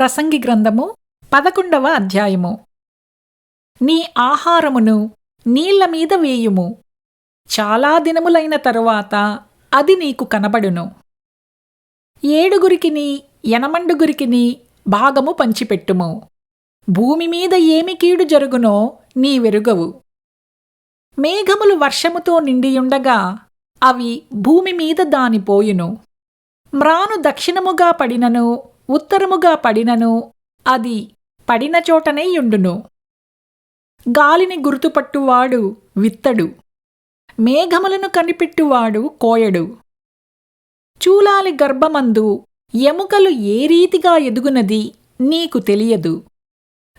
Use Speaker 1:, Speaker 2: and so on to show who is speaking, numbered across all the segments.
Speaker 1: ప్రసంగి గ్రంథము 11వ అధ్యాయము. నీ ఆహారమును నీళ్ల మీద వేయుము, చాలా దినములైన తరువాత అది నీకు కనబడును. 7 8 భాగము పంచిపెట్టుము. భూమి మీద ఏమి కీడు జరుగునో నీవెరుగవు. మేఘములు వర్షముతో నిండియుండగా అవి భూమి మీద దానిపోయును. మ్రాను దక్షిణముగా పడినను ఉత్తరముగా పడినను అది పడిన చోటనే యుండును. గాలిని గుర్తుపట్టువాడు విత్తడు, మేఘములను కనిపెట్టువాడు కోయడు. చూలాలి గర్భమందు ఎముకలు ఏ రీతిగా ఎదుగునది నీకు తెలియదు.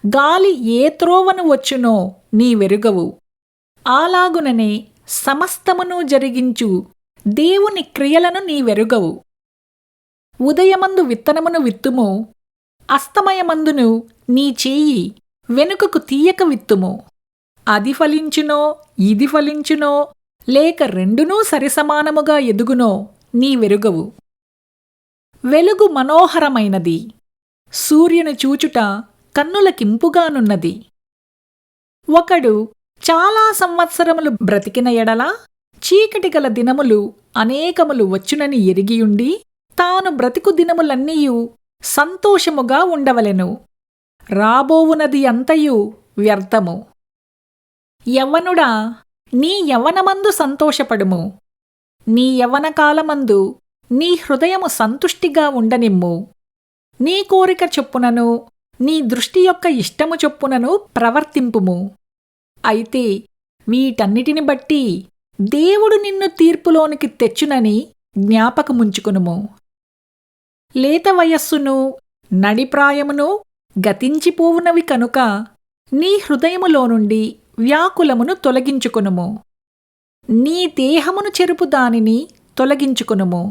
Speaker 1: గాలి ఏ త్రోవను వచ్చునో నీవెరుగవు. అలాగుననే సమస్తమును జరిగించు దేవుని క్రియలను నీవెరుగవు. ఉదయమందు విత్తనమును విత్తుము, అస్తమయమందును నీ చేయి వెనుకకు తీయక విత్తుము. అది ఫలించునో ఇది ఫలించునో లేక రెండునూ సరిసమానముగా ఎదుగునో నీవెరుగవు. వెలుగు మనోహరమైనది, సూర్యుని చూచుట కన్నులకింపుగానున్నది. ఒకడు చాలా సంవత్సరములు బ్రతికిన ఎడల చీకటి గల దినములు అనేకములు వచ్చునని ఎరిగియుండి తాను బ్రతికు దినములన్నీయు సంతోషముగా ఉండవలెను. రాబోవునది అంతయు వ్యర్థము. యవ్వనుడా, నీ యవ్వనమందు సంతోషపడుము. నీ యవ్వనకాలమందు నీ హృదయము సంతుష్టిగా ఉండనిమ్ము. నీ కోరిక చొప్పునను నీ దృష్టి యొక్క ఇష్టము చొప్పునను ప్రవర్తింపుము. అయితే వీటన్నిటిని బట్టి దేవుడు నిన్ను తీర్పులోనికి తెచ్చునని జ్ఞాపకముంచుకునుము. లేత వయస్సును నడిప్రాయమును గతించిపోవునవి కనుక నీ హృదయములో నుండి వ్యాకులమును తొలగించుకొనుము. నీ దేహమును చెరుపు దానిని తొలగించుకొనుము.